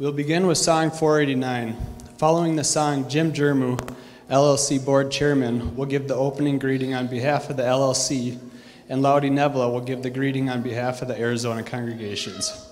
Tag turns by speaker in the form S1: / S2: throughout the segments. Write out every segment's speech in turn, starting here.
S1: We'll begin with Song 489. Following the song, Jim Jermu, LLC Board Chairman, will give the opening greeting on behalf of the LLC, and Laudy Nevela will give the greeting on behalf of the Arizona congregations.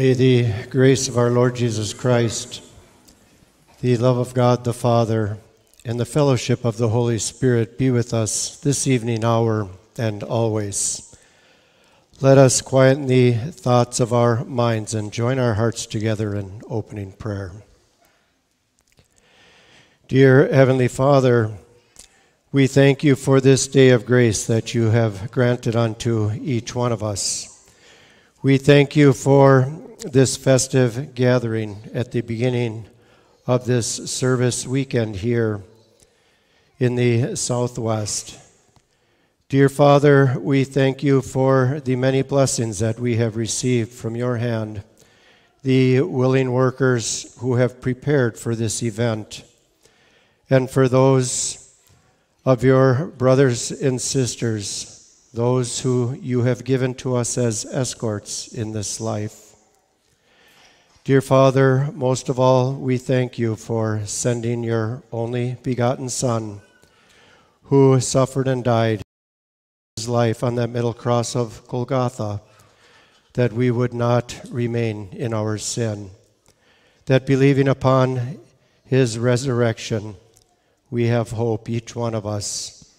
S2: May the grace of our Lord Jesus Christ, the love of God the Father, and the fellowship of the Holy Spirit be with us this evening hour and always. Let us quieten the thoughts of our minds and join our hearts together in opening prayer. Dear Heavenly Father, we thank you for this day of grace that you have granted unto each one of us. We thank you for this festive gathering at the beginning of this service weekend here in the Southwest. Dear Father, we thank you for the many blessings that we have received from your hand, the willing workers who have prepared for this event, and for those of your brothers and sisters, those who you have given to us as escorts in this life. Dear Father, most of all, we thank you for sending your only begotten Son, who suffered and died his life on that middle cross of Golgotha, that we would not remain in our sin, that believing upon his resurrection, we have hope, each one of us,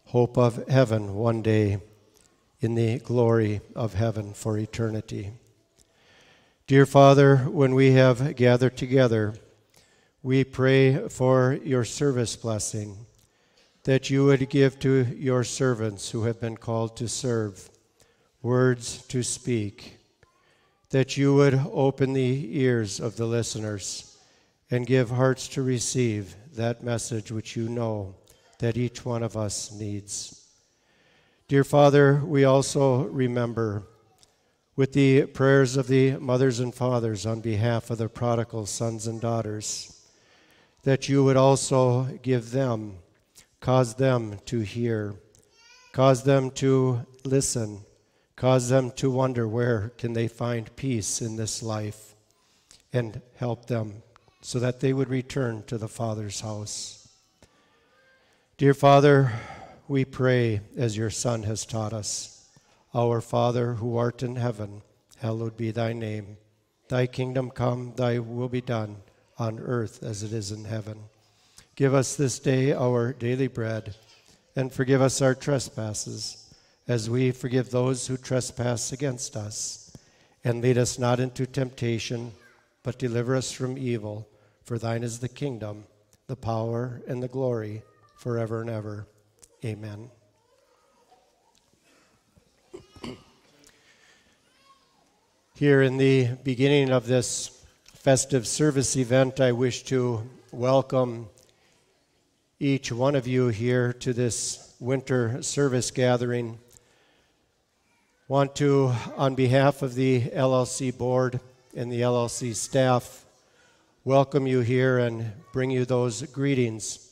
S2: hope of heaven one day in the glory of heaven for eternity. Dear Father, when we have gathered together, we pray for your service blessing, that you would give to your servants who have been called to serve words to speak, that you would open the ears of the listeners and give hearts to receive that message which you know that each one of us needs. Dear Father, we also remember with the prayers of the mothers and fathers on behalf of the prodigal sons and daughters, that you would also give them, cause them to hear, cause them to listen, cause them to wonder where can they find peace in this life, and help them so that they would return to the Father's house. Dear Father, we pray as your Son has taught us, Our Father who art in heaven, hallowed be thy name. Thy kingdom come, thy will be done, on earth as it is in heaven. Give us this day our daily bread, and forgive us our trespasses, as we forgive those who trespass against us. And lead us not into temptation, but deliver us from evil. For thine is the kingdom, the power, and the glory, forever and ever. Amen. Here in the beginning of this festive service event, I wish to welcome each one of you here to this winter service gathering. Want to, on behalf of the LLC board and the LLC staff, welcome you here and bring you those greetings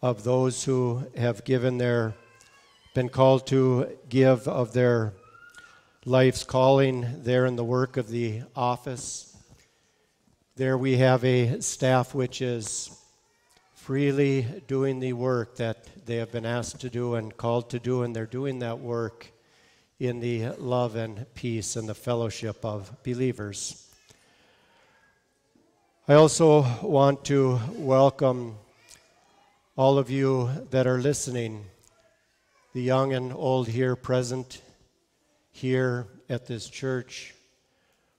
S2: of those who have been called to give of their life's calling there in the work of the office. There we have a staff which is freely doing the work that they have been asked to do and called to do, and they're doing that work in the love and peace and the fellowship of believers. I also want to welcome all of you that are listening, the young and old here present here at this church.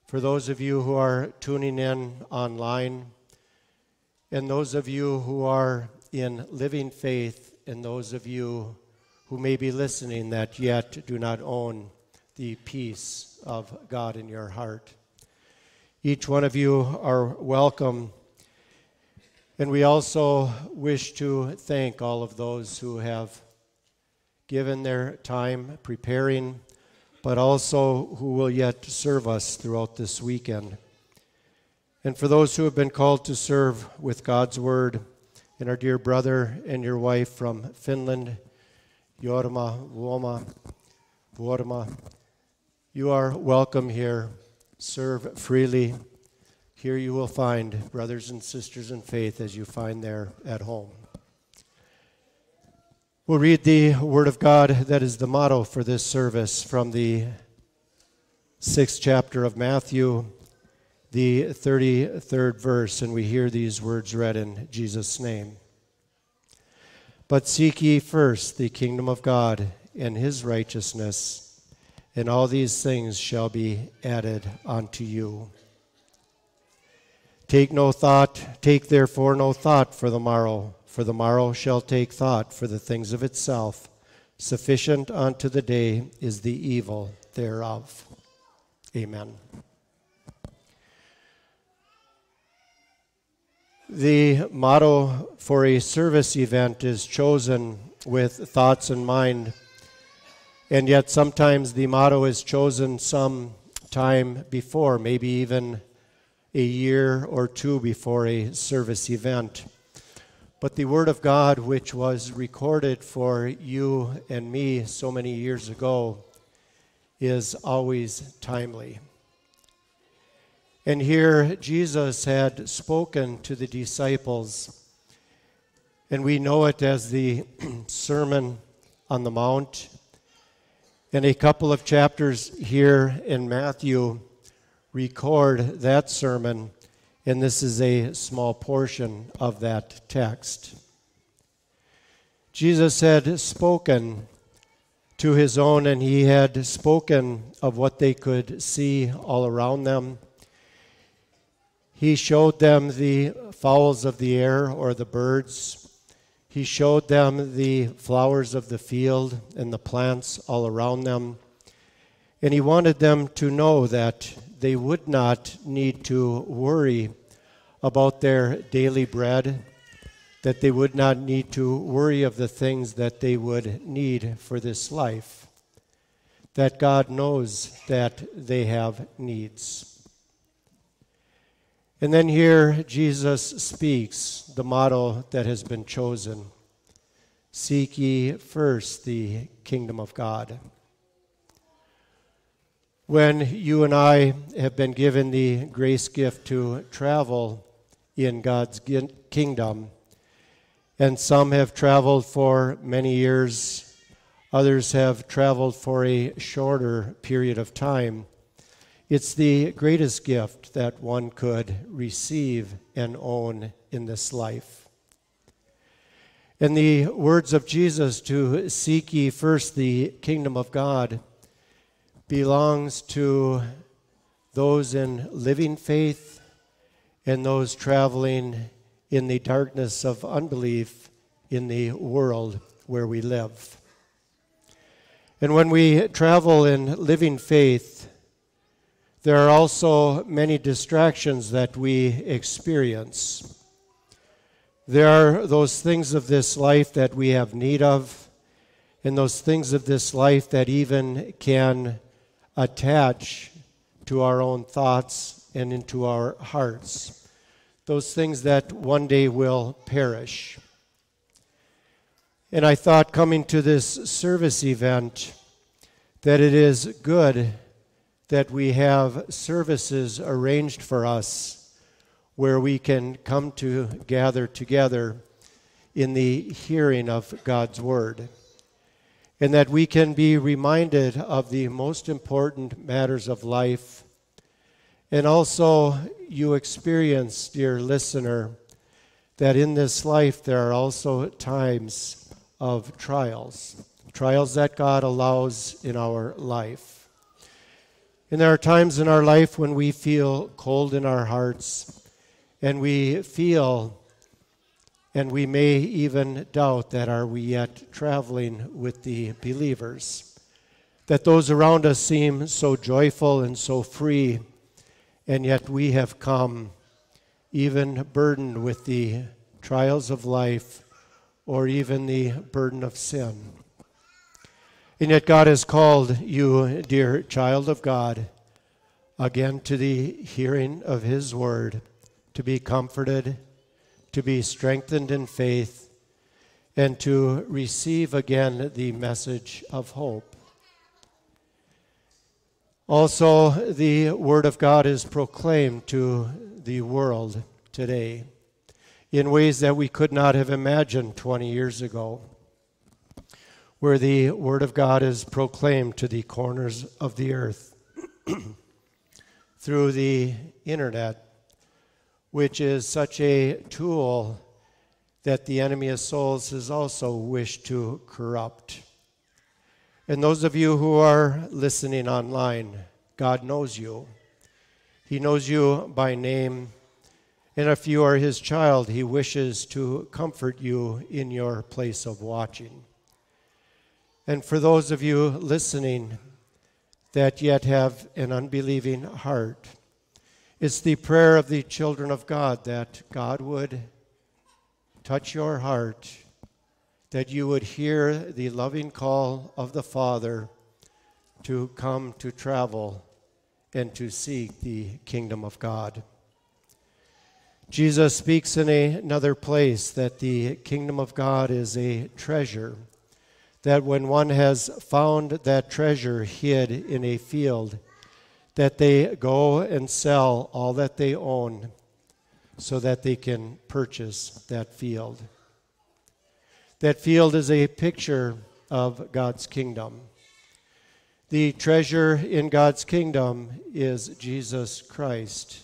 S2: For those of you who are tuning in online, and those of you who are in living faith, and those of you who may be listening that yet do not own the peace of God in your heart. Each one of you are welcome. And we also wish to thank all of those who have given their time preparing, but also who will yet serve us throughout this weekend. And for those who have been called to serve with God's word, and our dear brother and your wife from Finland, Jorma Vuorma, you are welcome here. Serve freely. Here you will find brothers and sisters in faith as you find there at home. We'll read the Word of God that is the motto for this service from the 6th chapter of Matthew, the 33rd verse, and we hear these words read in Jesus' name. But seek ye first the kingdom of God and his righteousness, and all these things shall be added unto you. Take therefore no thought for the morrow shall take thought for the things of itself. Sufficient unto the day is the evil thereof. Amen. The motto for a service event is chosen with thoughts in mind, and yet sometimes the motto is chosen some time before, maybe even a year or two before a service event. But the Word of God, which was recorded for you and me so many years ago, is always timely. And here Jesus had spoken to the disciples, and we know it as the Sermon on the Mount. And a couple of chapters here in Matthew record that sermon, and this is a small portion of that text. Jesus had spoken to his own, and he had spoken of what they could see all around them. He showed them the fowls of the air, or the birds. He showed them the flowers of the field and the plants all around them. And he wanted them to know that they would not need to worry about their daily bread, that they would not need to worry of the things that they would need for this life, that God knows that they have needs. And then here Jesus speaks the motto that has been chosen: seek ye first the kingdom of God. When you and I have been given the grace gift to travel in God's kingdom, and some have traveled for many years, others have traveled for a shorter period of time, it's the greatest gift that one could receive and own in this life. And the words of Jesus to seek ye first the kingdom of God belongs to those in living faith and those traveling in the darkness of unbelief in the world where we live. And when we travel in living faith, there are also many distractions that we experience. There are those things of this life that we have need of, and those things of this life that even can attach to our own thoughts and into our hearts. Those things that one day will perish. And I thought, coming to this service event, that it is good that we have services arranged for us where we can come to gather together in the hearing of God's Word, and that we can be reminded of the most important matters of life. And also, you experience, dear listener, that in this life there are also times of trials that God allows in our life. And there are times in our life when we feel cold in our hearts, and we feel, and we may even doubt that are we yet traveling with the believers, that those around us seem so joyful and so free, and yet we have come even burdened with the trials of life or even the burden of sin. And yet God has called you, dear child of God, again to the hearing of His Word, to be comforted, to be strengthened in faith, and to receive again the message of hope. Also, the Word of God is proclaimed to the world today in ways that we could not have imagined 20 years ago, where the Word of God is proclaimed to the corners of the earth. through the internet, which is such a tool that the enemy of souls has also wished to corrupt. And those of you who are listening online, God knows you. He knows you by name. And if you are his child, he wishes to comfort you in your place of watching. And for those of you listening that yet have an unbelieving heart, it's the prayer of the children of God that God would touch your heart, that you would hear the loving call of the Father to come to travel and to seek the kingdom of God. Jesus speaks in another place that the kingdom of God is a treasure, that when one has found that treasure hid in a field, that they go and sell all that they own so that they can purchase that field. That field is a picture of God's kingdom. The treasure in God's kingdom is Jesus Christ.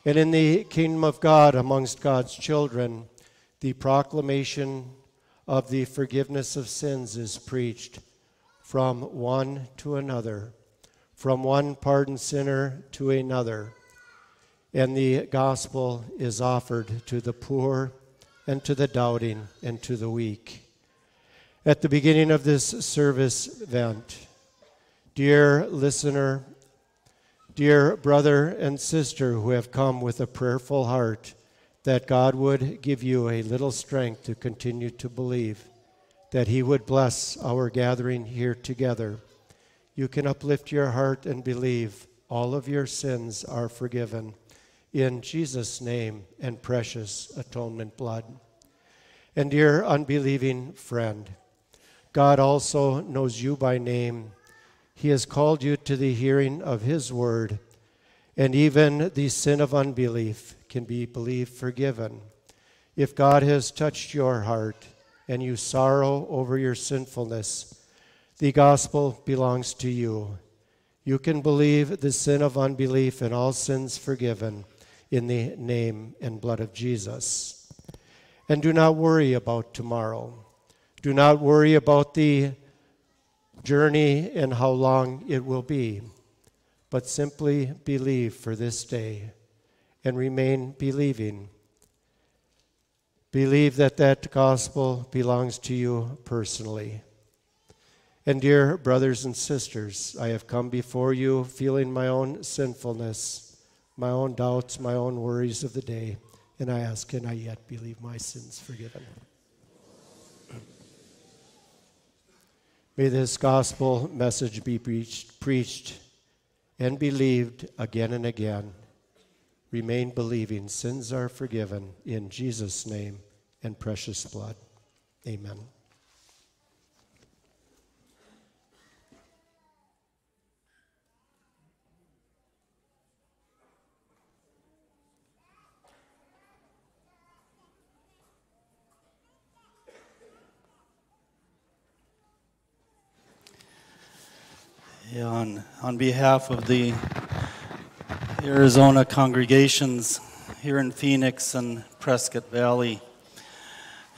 S2: And in the kingdom of God, amongst God's children, the proclamation of the forgiveness of sins is preached from one to another, from one pardoned sinner to another. And the gospel is offered to the poor and to the doubting and to the weak. At the beginning of this service event, dear listener, dear brother and sister who have come with a prayerful heart, that God would give you a little strength to continue to believe, that he would bless our gathering here together. You can uplift your heart and believe all of your sins are forgiven in Jesus' name and precious atonement blood. And dear unbelieving friend, God also knows you by name. He has called you to the hearing of his word, and even the sin of unbelief can be believed forgiven. If God has touched your heart and you sorrow over your sinfulness, the gospel belongs to you. You can believe the sin of unbelief and all sins forgiven in the name and blood of Jesus. And do not worry about tomorrow. Do not worry about the journey and how long it will be, but simply believe for this day and remain believing. Believe that that gospel belongs to you personally. And dear brothers and sisters, I have come before you feeling my own sinfulness, my own doubts, my own worries of the day, and I ask, can I yet believe my sins forgiven? May this gospel message be preached and believed again and again. Remain believing. Sins are forgiven in Jesus' name and precious blood. Amen.
S3: Yeah, on behalf of the Arizona congregations here in Phoenix and Prescott Valley,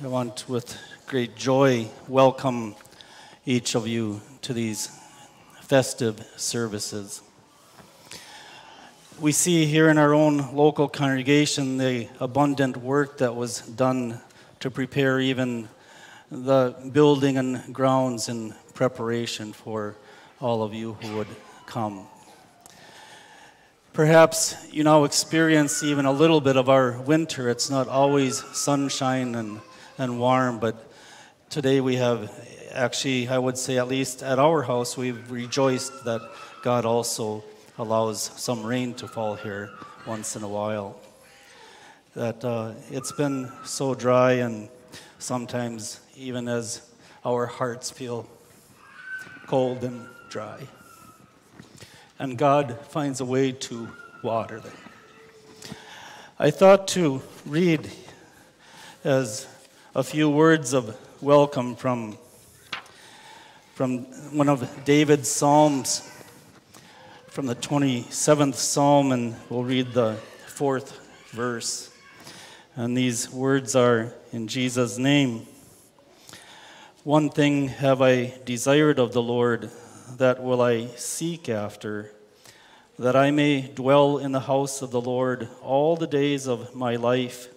S3: I want with great joy welcome each of you to these festive services. We see here in our own local congregation the abundant work that was done to prepare even the building and grounds in preparation for all of you who would come. Perhaps you now experience even a little bit of our winter. It's not always sunshine and warm, but today we have actually, I would say at least at our house, we've rejoiced that God also allows some rain to fall here once in a while. That it's been so dry, and sometimes even as our hearts feel cold and dry. And God finds a way to water them. I thought to read as a few words of welcome from one of David's Psalms from the 27th Psalm, and we'll read the 4th verse. And these words are in Jesus' name. One thing have I desired of the Lord, that will I seek after, that I may dwell in the house of the Lord all the days of my life,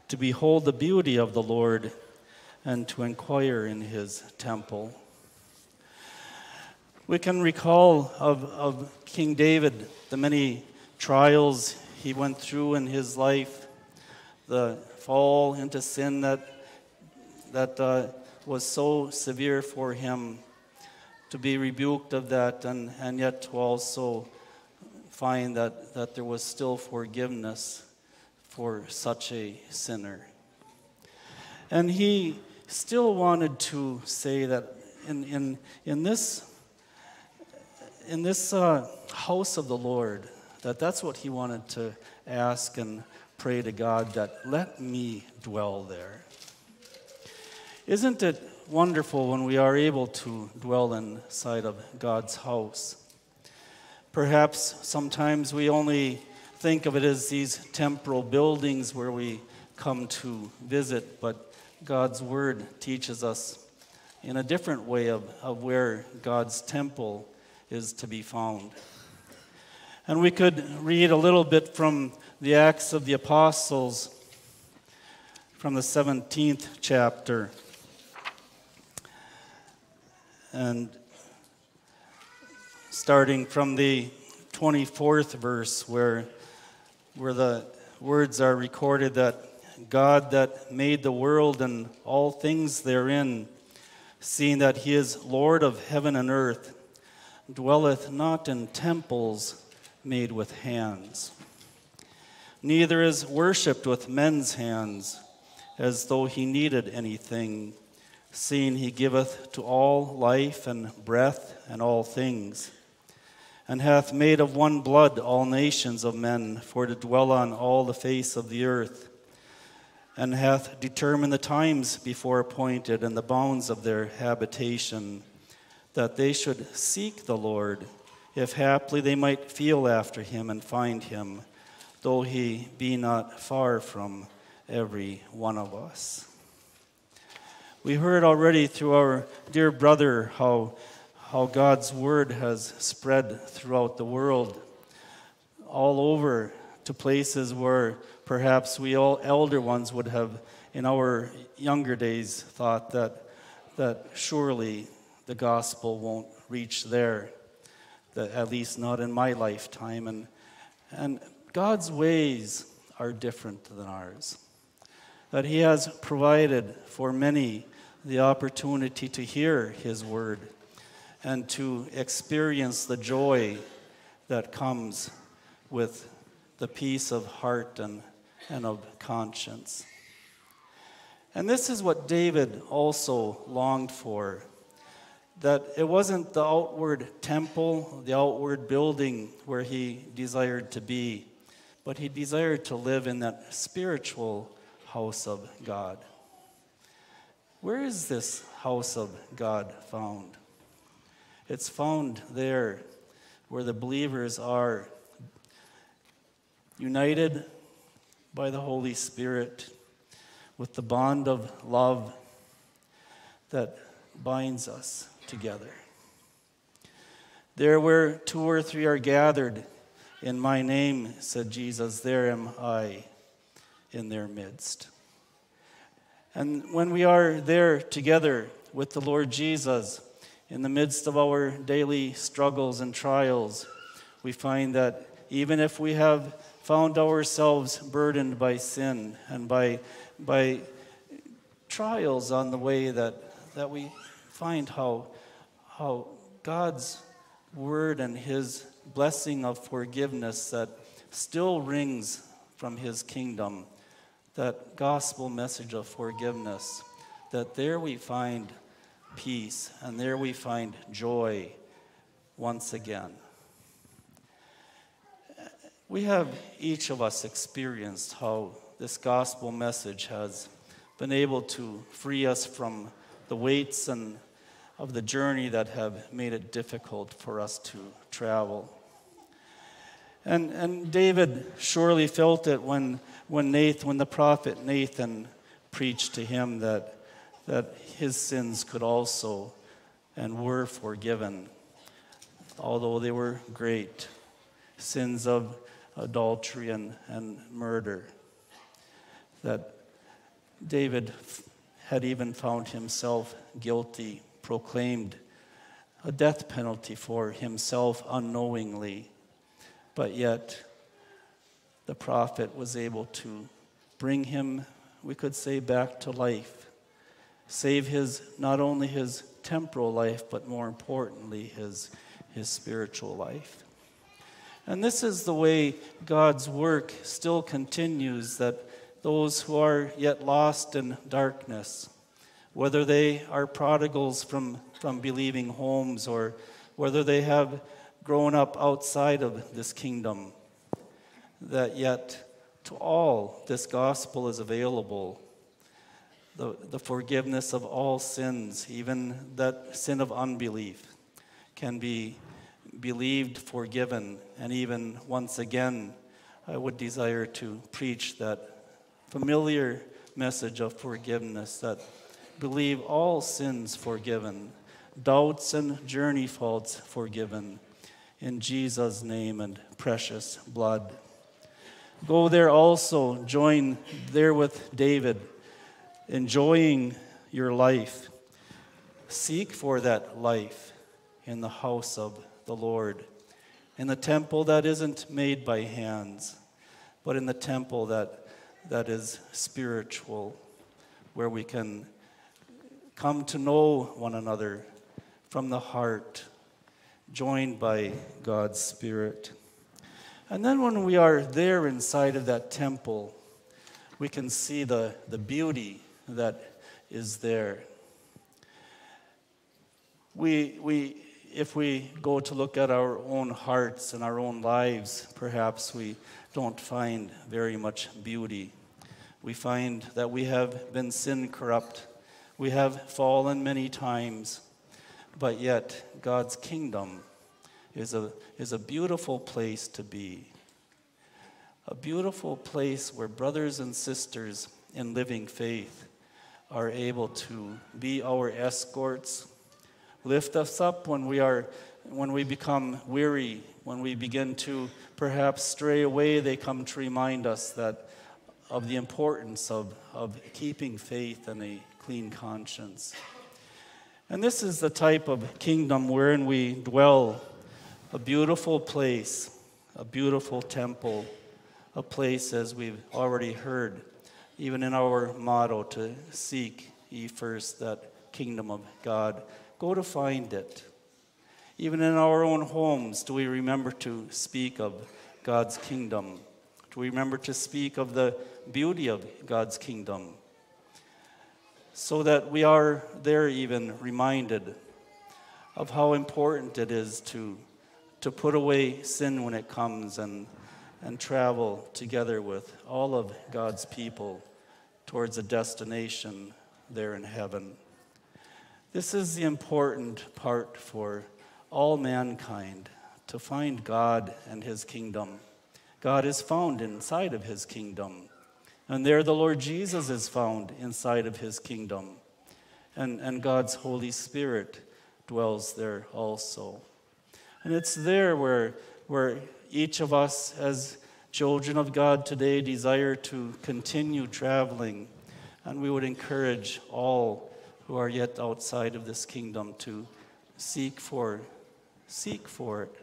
S3: to behold the beauty of the Lord and to inquire in his temple. We can recall of King David the many trials he went through in his life, the fall into sin that was so severe for him, to be rebuked of that, and yet to also find that there was still forgiveness for such a sinner. And he still wanted to say that in this house of the Lord, that's what he wanted to ask and pray to God, that let me dwell there. Isn't it wonderful when we are able to dwell inside of God's house? Perhaps sometimes we only think of it as these temporal buildings where we come to visit, but God's Word teaches us in a different way of where God's temple is to be found. And we could read a little bit from the Acts of the Apostles, from the 17th chapter. And starting from the 24th verse, where the words are recorded that God that made the world and all things therein, seeing that he is Lord of heaven and earth, dwelleth not in temples made with hands, neither is worshipped with men's hands, as though he needed anything, seeing he giveth to all life and breath and all things, and hath made of one blood all nations of men for to dwell on all the face of the earth, and hath determined the times before appointed and the bounds of their habitation, that they should seek the Lord, if haply they might feel after him and find him, though he be not far from every one of us. We heard already through our dear brother how God's word has spread throughout the world, all over to places where perhaps we all elder ones would have in our younger days thought that surely the gospel won't reach there, that at least not in my lifetime. And God's ways are different than ours, that he has provided for many the opportunity to hear his word and to experience the joy that comes with the peace of heart and of conscience. And this is what David also longed for, that it wasn't the outward temple, the outward building where he desired to be, but he desired to live in that spiritual house of God. Where is this house of God found? It's found there where the believers are united by the Holy Spirit with the bond of love that binds us together. There where 2 or 3 are gathered in my name, said Jesus, there am I in their midst. And when we are there together with the Lord Jesus in the midst of our daily struggles and trials, we find that even if we have found ourselves burdened by sin and by trials on the way, that we find how God's word and his blessing of forgiveness that still rings from his kingdom, that gospel message of forgiveness, that there we find peace and there we find joy once again. We have each of us experienced how this gospel message has been able to free us from the weights and of the journey that have made it difficult for us to travel. And David surely felt it when the prophet Nathan preached to him that his sins could also and were forgiven, although they were great sins of adultery and murder. That David had even found himself guilty, proclaimed a death penalty for himself unknowingly. But yet, the prophet was able to bring him, we could say, back to life, save not only his temporal life, but more importantly, his spiritual life. And this is the way God's work still continues, that those who are yet lost in darkness, whether they are prodigals from believing homes or whether they have grown up outside of this kingdom, that yet to all this gospel is available. The forgiveness of all sins, even that sin of unbelief, can be believed, forgiven, and even once again, I would desire to preach that familiar message of forgiveness, that believe all sins forgiven, doubts and journey faults forgiven, in Jesus' name and precious blood. Go there also, join there with David, enjoying your life. Seek for that life in the house of the Lord, in the temple that isn't made by hands, but in the temple that is spiritual, where we can come to know one another from the heart, joined by God's Spirit. And then when we are there inside of that temple, we can see the beauty that is there. If we go to look at our own hearts and our own lives, perhaps we don't find very much beauty. We find that we have been sin corrupt. We have fallen many times, but yet God's kingdom is a beautiful place to be. A beautiful place where brothers and sisters in living faith are able to be our escorts, lift us up when we become weary, when we begin to perhaps stray away. They come to remind us of the importance of keeping faith and a clean conscience. And this is the type of kingdom wherein we dwell, a beautiful place, a beautiful temple, a place, as we've already heard, even in our motto, to seek ye first that kingdom of God. Go to find it. Even in our own homes, do we remember to speak of God's kingdom? Do we remember to speak of the beauty of God's kingdom? So that we are there even reminded of how important it is to put away sin when it comes and travel together with all of God's people towards a destination there in heaven. This is the important part for all mankind, to find God and his kingdom. God is found inside of his kingdom. And there the Lord Jesus is found inside of his kingdom. And God's Holy Spirit dwells there also. And it's there where each of us as children of God today desire to continue traveling. And we would encourage all who are yet outside of this kingdom to seek for it.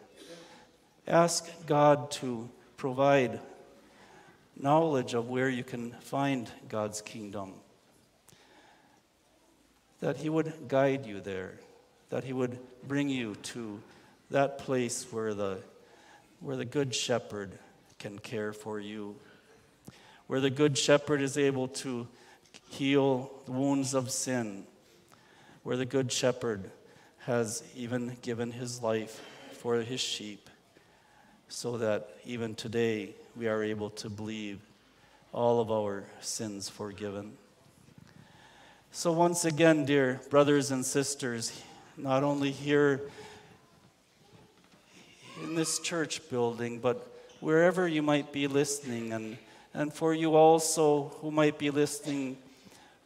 S3: Ask God to provide knowledge of where you can find God's kingdom, that he would guide you there, that he would bring you to that place where the good shepherd can care for you, where the good shepherd is able to heal the wounds of sin, where the good shepherd has even given his life for his sheep, so that even today we are able to believe all of our sins forgiven. So once again, dear brothers and sisters, not only here in this church building, but wherever you might be listening, and for you also who might be listening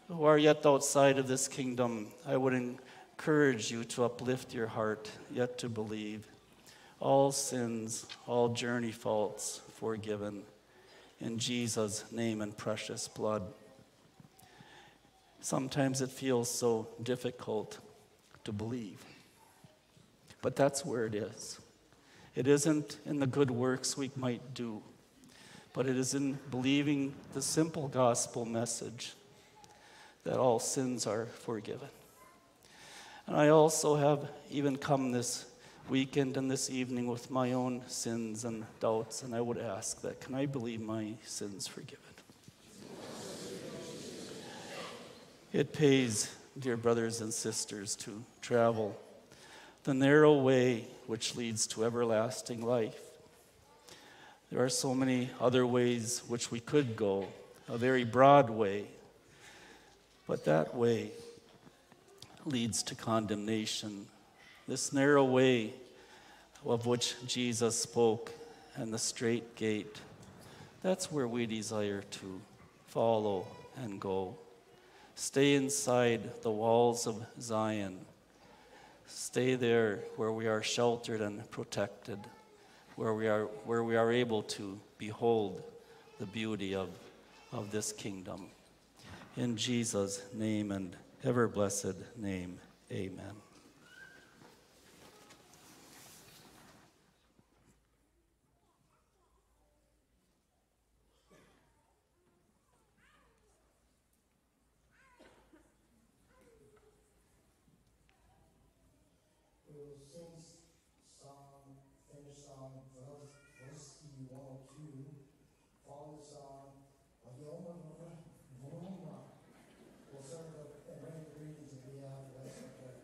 S3: who are yet outside of this kingdom, I would encourage you to uplift your heart, yet to believe. All sins, all journey faults forgiven in Jesus' name and precious blood. Sometimes it feels so difficult to believe, but that's where it is. It isn't in the good works we might do, but it is in believing the simple gospel message that all sins are forgiven. And I also have even come this weekend and this evening with my own sins and doubts, and I would ask that, can I believe my sins forgiven? It pays, dear brothers and sisters, to travel the narrow way which leads to everlasting life. There are so many other ways which we could go, a very broad way, but that way leads to condemnation. This narrow way of which Jesus spoke and the straight gate, that's where we desire to follow and go. Stay inside the walls of Zion. Stay there where we are sheltered and protected, where we are able to behold the beauty of this kingdom. In Jesus' name and ever blessed name, amen.
S4: We will sing song, finish song, verse 102, follow the song, Ayoma Voma. We'll serve and bring the greetings and be out. Let's pray.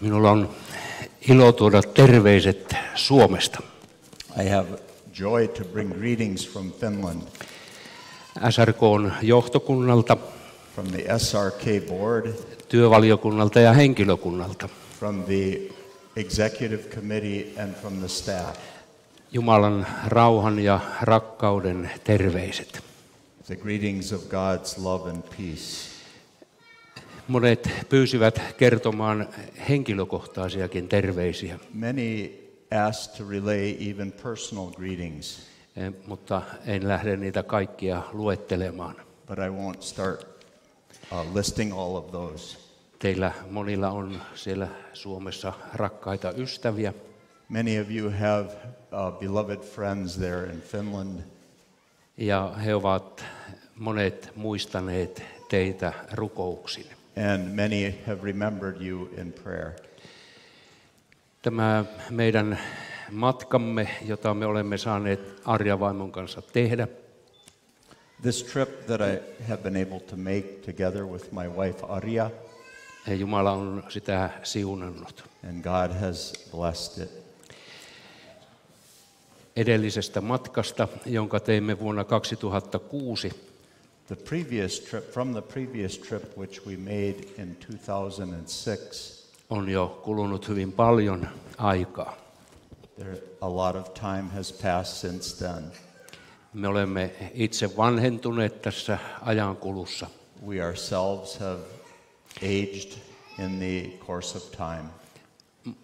S5: Minulla on ilo tuoda terveiset Suomesta.
S6: I have joy to bring greetings from Finland,
S5: SRK:n johtokunnalta,
S6: from the SRK board,
S5: työvaliokunnalta ja henkilökunnalta.
S6: from the executive committee, and from the staff.
S5: Jumalan rauhan ja rakkauden terveiset.
S6: The greetings of God's love and peace.
S5: Monet pyysivät kertomaan henkilökohtaisiakin terveisiä,
S6: Many asked to relay even personal greetings,
S5: mutta en lähde niitä kaikkia luettelemaan.
S6: but I won't start listing all of those.
S5: Teillä monilla on siellä Suomessa rakkaita ystäviä.
S6: Many of you have beloved friends there in Finland,
S5: Ja he ovat monet muistaneet teitä rukouksin.
S6: and many have remembered you in prayer.
S5: Tämä meidän matkamme, jota me olemme saaneet Arja-vaimon kanssa tehdä,
S6: This trip that I have been able to make together with my wife Arja,
S5: Jumala on sitä siunannut.
S6: and God has blessed it.
S5: Edellisestä matkasta, jonka teimme vuonna 2006,
S6: From the previous trip which we made in 2006,
S5: on jo kulunut hyvin paljon aikaa.
S6: a lot of time has passed since then.
S5: Me olemme itse vanhentuneet tässä ajankulussa.
S6: We ourselves have aged in the course of time.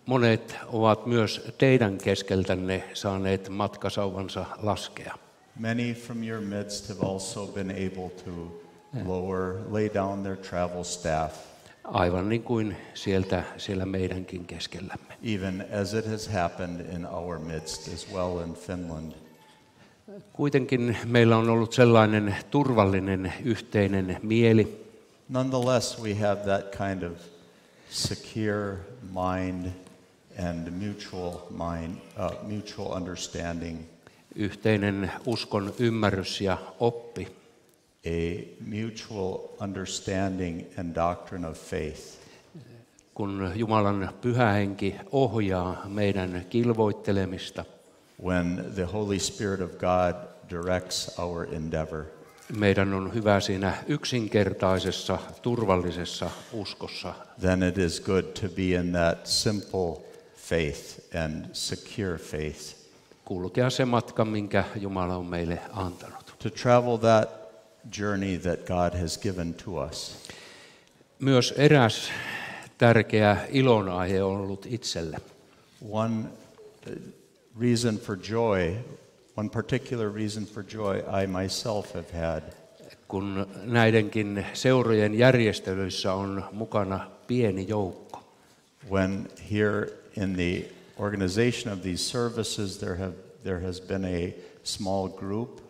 S5: Monet ovat myös teidän keskeltänne saaneet matkasauvansa laskea.
S6: Many from your midst have also been able to lay down their travel staff,
S5: Aivan niin kuin siellä meidänkin keskellämme.
S6: even as it has happened in our midst as well in Finland.
S5: Kuitenkin meillä on ollut sellainen turvallinen yhteinen mieli,
S6: Nonetheless, we have that kind of secure mind and mutual understanding,
S5: yhteinen uskon ymmärrys ja oppi,
S6: a mutual understanding and doctrine of faith.
S5: kun Jumalan pyhä henki ohjaa meidän kilvoittelemista.
S6: When the Holy Spirit of God directs our endeavor,
S5: Meidän on hyvä siinä yksinkertaisessa, turvallisessa uskossa
S6: then it is good to be in that simple faith and secure faith.
S5: kulkea se matka, minkä Jumala on meille antanut.
S6: To travel that journey that God has given to us.
S5: Myös eräs tärkeä ilonaihe on ollut itselle.
S6: One particular reason for joy I myself have had.
S5: Kun näidenkin seurojen järjestelyissä on mukana pieni joukko.
S6: When here in the organization of these services there has been a small group.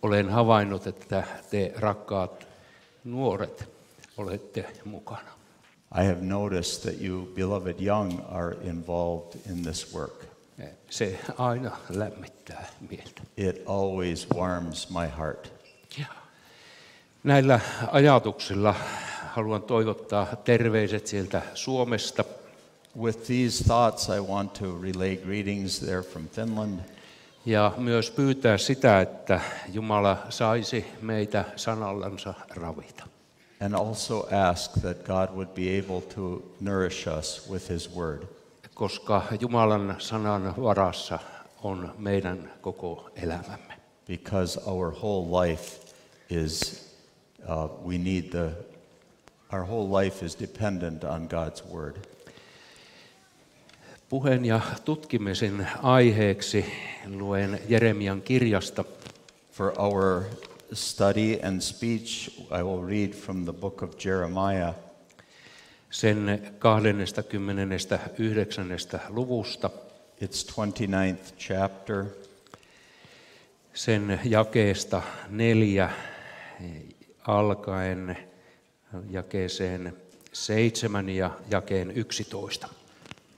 S5: Olen havainnut, että te rakkaat nuoret olette mukana.
S6: I have noticed that you beloved young are involved in this work.
S5: Se aina lämmittää mieltä.
S6: It always warms my heart.
S5: Ja näillä ajatuksilla haluan toivottaa terveiset sieltä Suomesta.
S6: With these thoughts I want to relay greetings there from Finland.
S5: Ja myös pyytää sitä, että Jumala saisi meitä sanallansa ravita.
S6: And also ask that God would be able to nourish us with His Word.
S5: Koska Jumalan sanan varassa on meidän koko elämämme.
S6: Because our whole life is, our whole life is dependent on God's Word.
S5: Puheen ja tutkimisen aiheeksi luen Jeremian kirjasta.
S6: For our study and speech, I will read from the book of Jeremiah,
S5: Sen 29. luvusta,
S6: its 29th chapter,
S5: sen jakeesta 4 alkaen jakeeseen 7 ja jakeen 11.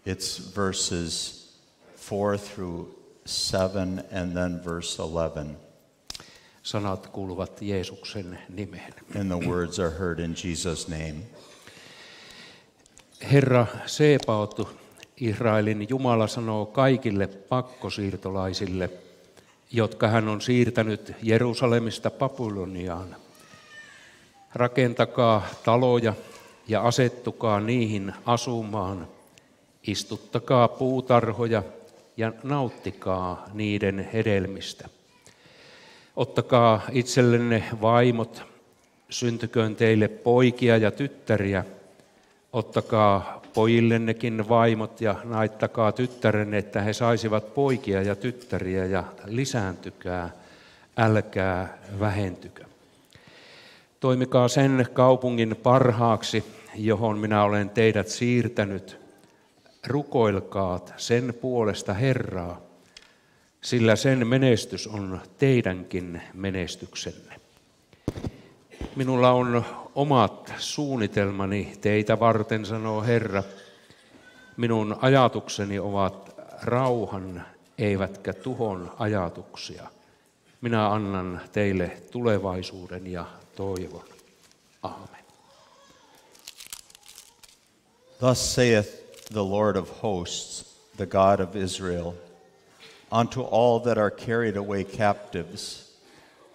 S6: it's verses 4 through 7 and then verse 11.
S5: Sanat kuuluvat Jeesuksen nimeen.
S6: And the words are heard in Jesus' name.
S5: Herra Sebaot, Israelin Jumala, sanoo kaikille pakkosiirtolaisille, jotka hän on siirtänyt Jerusalemista Babyloniaan: rakentakaa taloja ja asettukaa niihin asumaan, istuttakaa puutarhoja ja nauttikaa niiden hedelmistä. Ottakaa itsellenne vaimot, syntyköön teille poikia ja tyttäriä. Ottakaa pojillennekin vaimot ja naittakaa tyttärenne, että he saisivat poikia ja tyttäriä, ja lisääntykää, älkää vähentykö. Toimikaa sen kaupungin parhaaksi, johon minä olen teidät siirtänyt. Rukoilkaat sen puolesta Herraa, sillä sen menestys on teidänkin menestyksenne. Minulla on omat suunnitelmani teitä varten, sanoo Herra. Minun ajatukseni ovat rauhan, eivätkä tuhon ajatuksia. Minä annan teille tulevaisuuden ja toivon. Aamen.
S6: Thus saith the Lord of hosts, the God of Israel, unto all that are carried away captives,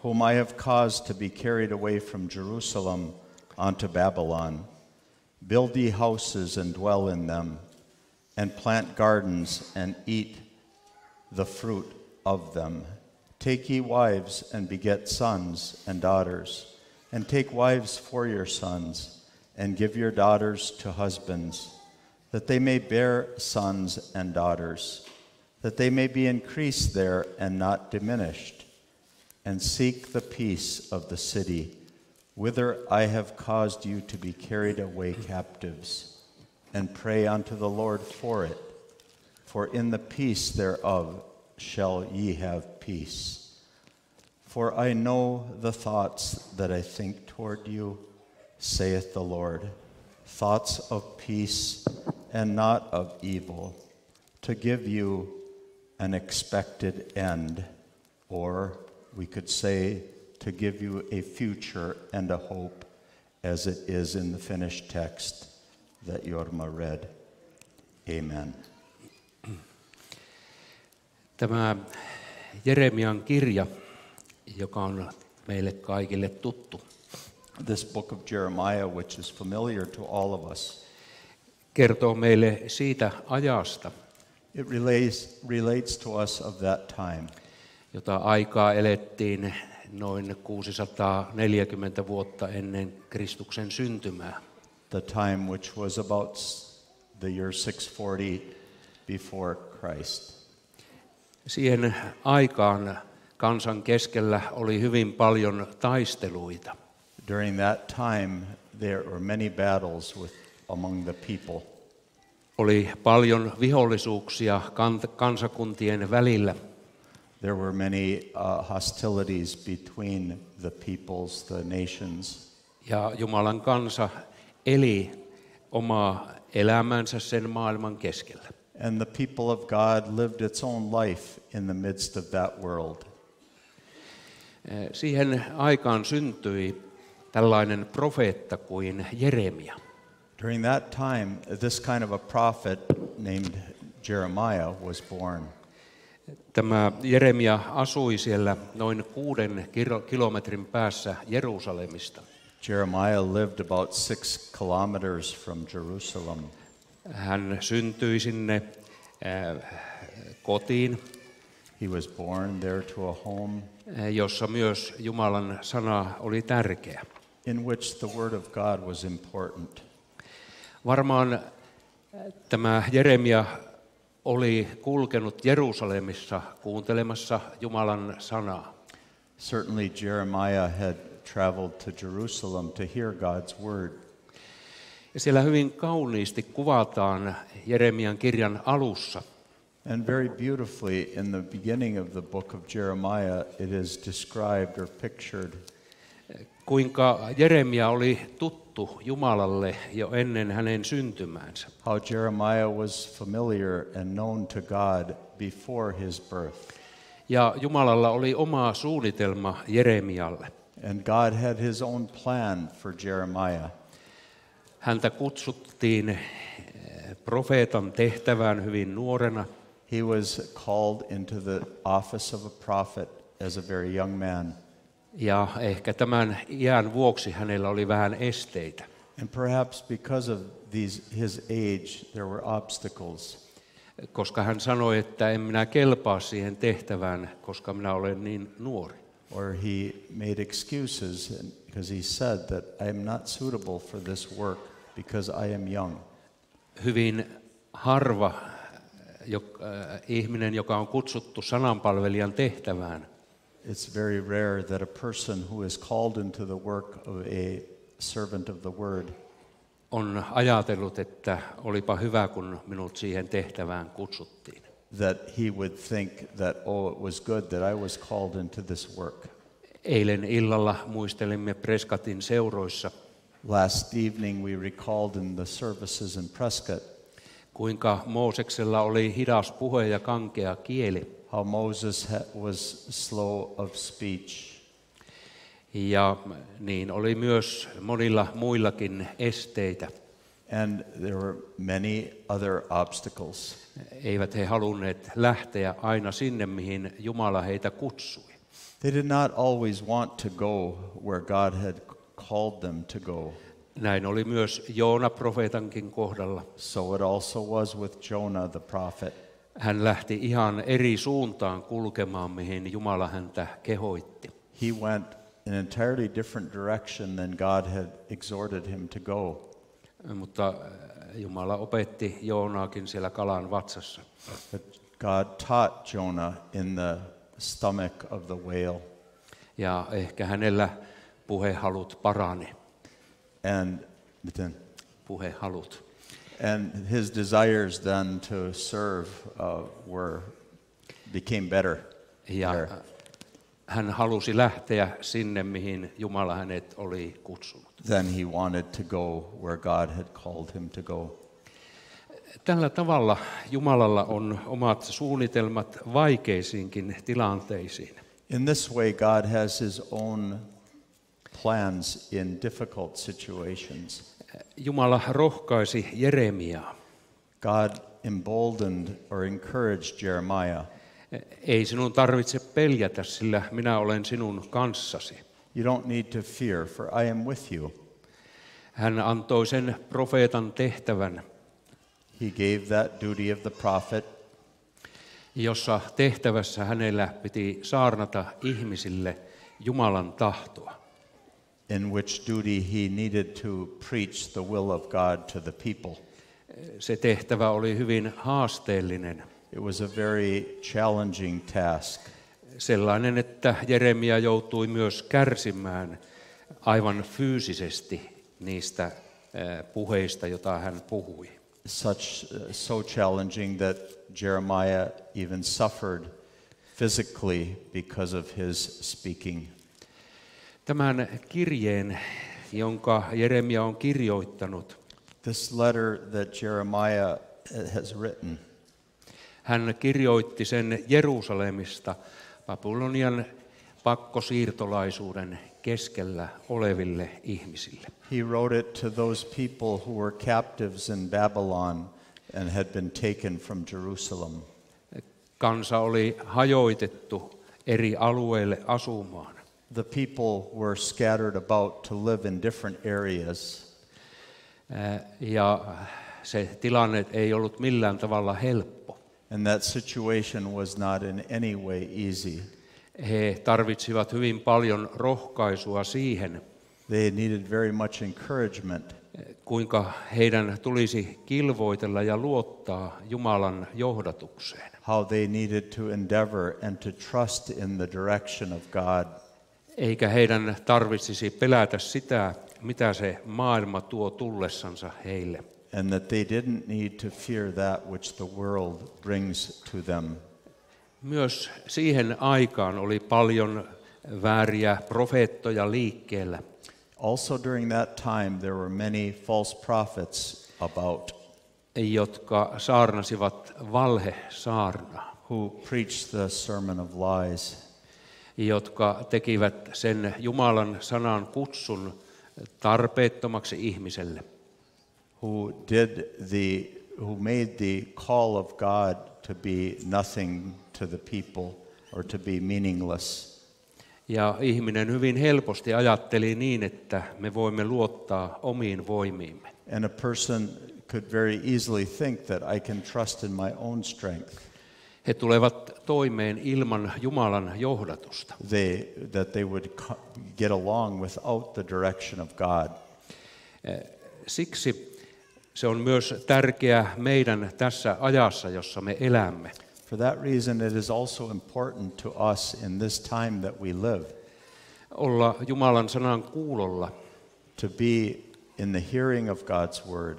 S6: whom I have caused to be carried away from Jerusalem unto Babylon. Build ye houses and dwell in them, and plant gardens and eat the fruit of them. Take ye wives and beget sons and daughters, and take wives for your sons, and give your daughters to husbands, that they may bear sons and daughters, that they may be increased there and not diminished. And seek the peace of the city, whither I have caused you to be carried away captives, and pray unto the Lord for it. For in the peace thereof shall ye have peace. For I know the thoughts that I think toward you, saith the Lord, thoughts of peace and not of evil, to give you an expected end, or we could say, to give you a future and a hope, as it is in the finished text that Jorma read. Amen.
S5: Tämä Jeremian kirja, joka on meille kaikille tuttu,
S6: This book of Jeremiah, which is familiar to all of us,
S5: kertoo meille siitä ajasta,
S6: it relates to us of that time.
S5: jota aikaa elettiin noin 640 vuotta ennen Kristuksen syntymää.
S6: The time which was about the year 640 before Christ.
S5: Siihen aikaan kansan keskellä oli hyvin paljon taisteluita.
S6: During that time, there were many battles among the people.
S5: Oli paljon vihollisuuksia kansakuntien välillä.
S6: There were many hostilities between the peoples, the nations.
S5: Ja Jumalan kansa eli omaa elämänsä sen maailman keskellä.
S6: And the people of God lived its own life in the midst of that world.
S5: Siihen aikaan syntyi tällainen profeetta kuin Jeremia.
S6: During that time, this kind of a prophet named Jeremiah was born.
S5: Tämä Jeremia asui siellä noin 6 kilometrin päässä Jerusalemista.
S6: Jeremiah lived about 6 kilometers from Jerusalem.
S5: Hän syntyi sinne kotiin,
S6: He was born there to a home
S5: jossa myös Jumalan sana oli tärkeä.
S6: in which the word of God was important.
S5: Varmaan tämä Jeremia oli kulkenut Jerusalemissa kuuntelemassa Jumalan sanaa.
S6: Certainly Jeremiah had traveled to Jerusalem to hear God's word.
S5: Ja siellä hyvin kauniisti kuvataan Jeremian kirjan alussa,
S6: And very beautifully in the beginning of the book of Jeremiah, it is described or pictured
S5: kuinka Jeremia oli tuttu Jumalalle jo ennen hänen syntymäänsä.
S6: how Jeremiah was familiar and known to God before his birth.
S5: Ja Jumalalla oli oma suunnitelma Jeremialle.
S6: And God had his own plan for Jeremiah.
S5: Häntä kutsuttiin profeetan tehtävään hyvin nuorena.
S6: He was called into the office of a prophet as a very young man.
S5: Ja ehkä tämän iän vuoksi hänellä oli vähän esteitä.
S6: And perhaps because of his age, there were obstacles.
S5: Koska hän sanoi, että en minä kelpaa siihen tehtävään, koska minä olen niin nuori.
S6: Or he made excuses because he said that I am not suitable for this work because I am young.
S5: Hyvin harva ihminen, joka on kutsuttu sananpalvelijan tehtävään,
S6: It's very rare that a person who is called into the work of a servant of the word
S5: on ajatellut, että olipa hyvä, kun minut siihen tehtävään kutsuttiin.
S6: that he would think that, oh, it was good that I was called into this work.
S5: Eilen illalla muistelimme Preskatin seuroissa,
S6: Last evening we recalled in the services in Prescott
S5: kuinka Mooseksella oli hidas puhe ja kankea kieli.
S6: how Moses was slow of speech.
S5: Ja niin oli myös monilla muillakin esteitä.
S6: And there were many other obstacles.
S5: Eivät he halunneet lähteä aina sinne, mihin Jumala heitä kutsui.
S6: They did not always want to go where God had called them to go.
S5: Näin oli myös Joona profeetankin kohdalla.
S6: So it also was with Jonah the prophet.
S5: Hän lähti ihan eri suuntaan kulkemaan, mihin Jumala häntä kehoitti.
S6: He went in an entirely different direction than God had exhorted him to go.
S5: Mutta Jumala opetti Joonaakin siellä kalan vatsassa.
S6: But God taught Jonah in the stomach of the whale.
S5: Ja ehkä hänellä puhehalut parani.
S6: And
S5: Puhehalut.
S6: And his desires then to serve became better.
S5: Ja
S6: there.
S5: hän halusi lähteä sinne, mihin Jumala hänet oli kutsunut.
S6: Then he wanted to go where God had called him to go.
S5: Tällä tavalla Jumalalla on omat suunnitelmat vaikeisiinkin tilanteisiin.
S6: In this way, God has his own plans in difficult situations.
S5: Jumala rohkaisi Jeremiaa.
S6: God emboldened or encouraged Jeremiah.
S5: Ei sinun tarvitse peljätä, sillä minä olen sinun kanssasi.
S6: You don't need to fear, for I am with you.
S5: Hän antoi sen profeetan tehtävän,
S6: He gave that duty of the prophet,
S5: jossa tehtävässä hänellä piti saarnata ihmisille Jumalan tahtoa.
S6: in which duty he needed to preach the will of God to the people.
S5: Se tehtävä oli hyvin haasteellinen.
S6: It was a very challenging task.
S5: Sellainen, että Jeremia joutui myös kärsimään aivan fyysisesti niistä puheista, joita hän puhui.
S6: So challenging that Jeremiah even suffered physically because of his speaking.
S5: Tämän kirjeen, jonka Jeremia on kirjoittanut,
S6: This letter that Jeremiah has written,
S5: hän kirjoitti sen Jerusalemista Babylonian pakkosiirtolaisuuden keskellä oleville ihmisille.
S6: he wrote it to those people who were captives in Babylon and had been taken from Jerusalem.
S5: Kansa oli hajoitettu eri alueille asumaan.
S6: The people were scattered about to live in different areas.
S5: Ja se tilanne ei ollut millään tavalla helppo.
S6: And that situation was not in any way easy.
S5: He tarvitsivat hyvin paljon rohkaisua siihen,
S6: They needed very much encouragement
S5: kuinka heidän tulisi kilvoitella ja luottaa Jumalan johdatukseen.
S6: how they needed to endeavor and to trust in the direction of God.
S5: Eikä heidän tarvitsisi pelätä sitä, mitä se maailma tuo tullessansa heille.
S6: And that they didn't need to fear that which the world brings to them.
S5: Myös siihen aikaan oli paljon vääriä profeettoja liikkeellä.
S6: Also during that time there were many false prophets about
S5: Jotka saarnasivat valhesaarnaa,
S6: who preached the sermon of lies,
S5: jotka tekivät sen Jumalan sanan kutsun tarpeettomaksi ihmiselle.
S6: who made the call of God to be nothing to the people or to be meaningless.
S5: Ja ihminen hyvin helposti ajatteli niin, että me voimme luottaa omiin voimiimme.
S6: And a person could very easily think that I can trust in my own strength.
S5: He tulevat toimeen ilman Jumalan johdatusta.
S6: That they would get along without the direction of God.
S5: Siksi se on myös tärkeää meidän tässä ajassa, jossa me elämme.
S6: For that reason, it is also important to us in this time that we live.
S5: Olla Jumalan sanan kuulolla.
S6: To be in the hearing of God's word.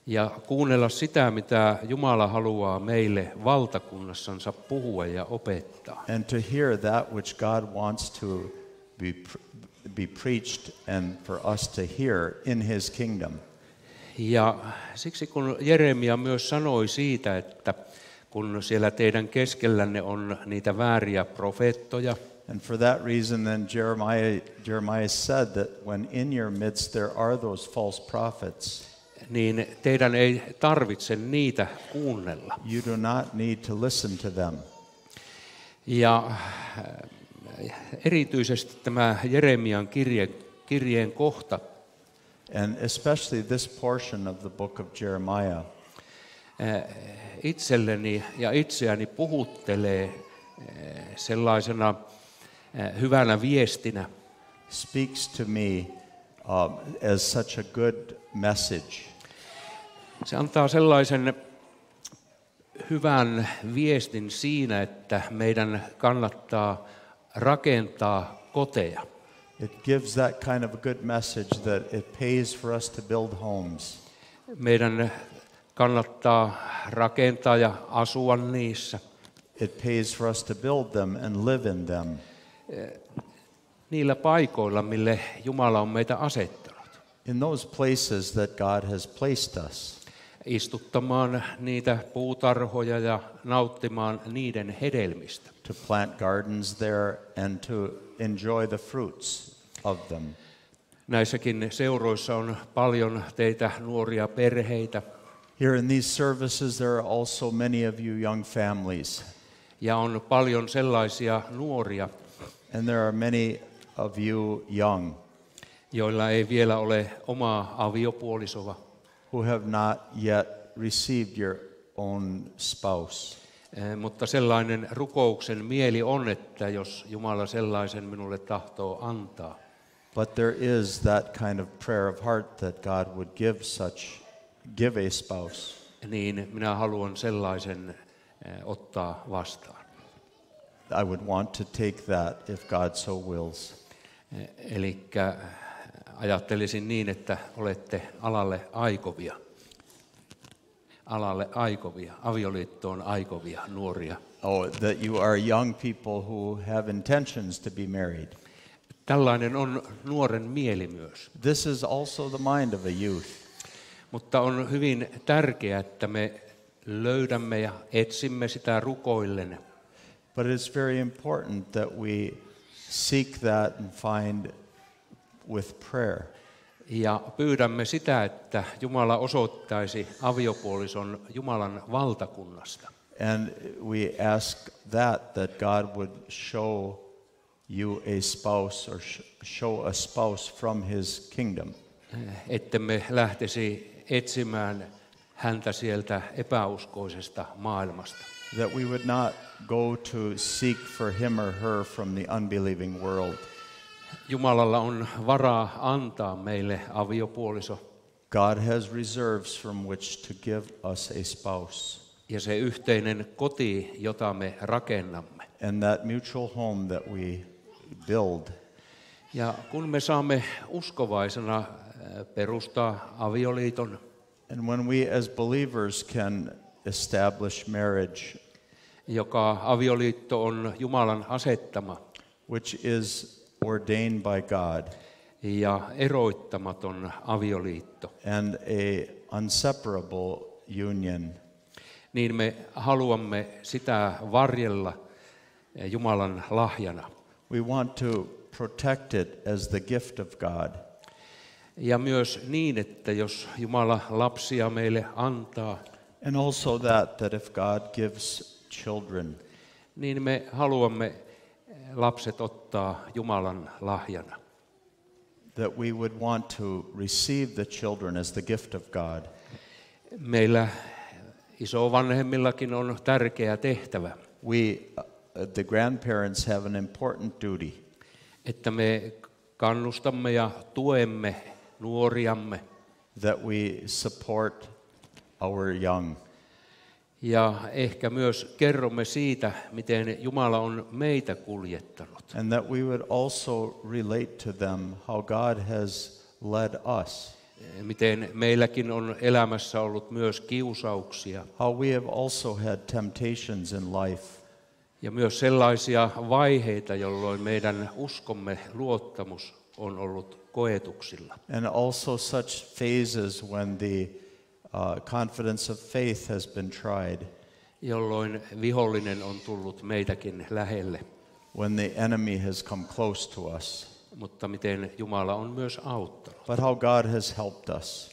S5: Ja kuunnella sitä, mitä Jumala haluaa meille valtakunnassansa puhua ja opettaa.
S6: And to hear that which God wants to be preached and for us to hear in his kingdom.
S5: Ja siksi kun Jeremia myös sanoi siitä, että kun siellä teidän keskellänne on niitä vääriä profeettoja.
S6: And for that reason then Jeremiah said that when in your midst there are those false prophets,
S5: niin teidän ei tarvitse niitä kuunnella.
S6: You do not need to listen to them.
S5: Ja erityisesti tämä Jeremian kirjeen kohta.
S6: And especially this portion of the book of Jeremiah.
S5: Itselleni ja itseäni puhuttelee sellaisena hyvänä viestinä.
S6: Speaks to me as such a good message.
S5: Se antaa sellaisen hyvän viestin siinä, että meidän kannattaa rakentaa koteja.
S6: It gives that kind of a good message that it pays for us to build homes.
S5: Meidän kannattaa rakentaa ja asua niissä.
S6: It pays for us to build them and live in them.
S5: Niillä paikoilla, mille Jumala on meitä asettanut.
S6: In those places that God has placed us.
S5: Istuttamaan niitä puutarhoja ja nauttimaan niiden hedelmistä.
S6: To plant gardens there and to enjoy the fruits of them.
S5: Näissäkin seuroissa on paljon teitä nuoria perheitä.
S6: Here in these services there are also many of you young families.
S5: Ja on paljon sellaisia nuoria,
S6: and there are many of you young,
S5: joilla ei vielä ole omaa aviopuolisoa,
S6: who have not yet received your own spouse.
S5: Mutta sellainen rukouksen mieli on, että jos Jumala sellaisen minulle tahtoo antaa.
S6: But there is that kind of prayer of heart that God would give a spouse.
S5: Niin minä haluan sellaisen ottaa vastaan.
S6: I would want to take that if God so wills.
S5: Elikkä ajattelisin niin, että olette alalle aikovia, avioliittoon aikovia nuoria.
S6: Oh, that you are young people who have intentions to be married.
S5: Tällainen on nuoren mieli myös.
S6: This is also the mind of a youth.
S5: Mutta on hyvin tärkeää, että me löydämme ja etsimme sitä rukoillen.
S6: But it's very important that we seek that and find with prayer.
S5: Ja pyydämme sitä, että Jumala osoittaisi aviopuolison Jumalan valtakunnasta.
S6: And we ask that God would show you a spouse or show a spouse from his kingdom.
S5: Ettemme lähtisi etsimään häntä sieltä epäuskoisesta maailmasta.
S6: That we would not go to seek for him or her from the unbelieving world.
S5: Jumalalla on varaa antaa meille aviopuoliso.
S6: God has reserves from which to give us a spouse.
S5: Ja se yhteinen koti, jota me rakennamme.
S6: And that mutual home that we build.
S5: Ja kun me saamme uskovaisena perustaa avioliiton,
S6: and when we as believers can establish marriage,
S5: joka avioliitto on Jumalan asettama,
S6: which is ordained by God,
S5: ja eroittamaton avioliitto,
S6: and a unseparable union,
S5: niin me haluamme sitä varjella Jumalan lahjana.
S6: We want to protect it as the gift of God.
S5: Ja myös niin, että jos Jumala lapsia meille antaa,
S6: And also that if God gives children,
S5: niin me haluamme lapset ottaa Jumalan lahjana.
S6: that we would want to receive the children as the gift of God.
S5: Meillä isovanhemmillakin on tärkeä tehtävä,
S6: The grandparents have an important duty
S5: että me kannustamme ja tuemme nuoriamme
S6: that we support our young.
S5: ja ehkä myös kerromme siitä, miten Jumala on meitä kuljettanut.
S6: And that we would also relate to them how God has led us,
S5: Miten meilläkin on elämässä ollut myös kiusauksia
S6: how we have also had temptations in life,
S5: ja myös sellaisia vaiheita, jolloin meidän uskomme luottamus on ollut koetuksilla.
S6: and also such phases when the confidence of faith has been tried,
S5: Jolloin vihollinen on tullut meitäkin lähelle,
S6: when the enemy has come close to us,
S5: mutta miten Jumala on myös auttanut.
S6: but how God has helped us.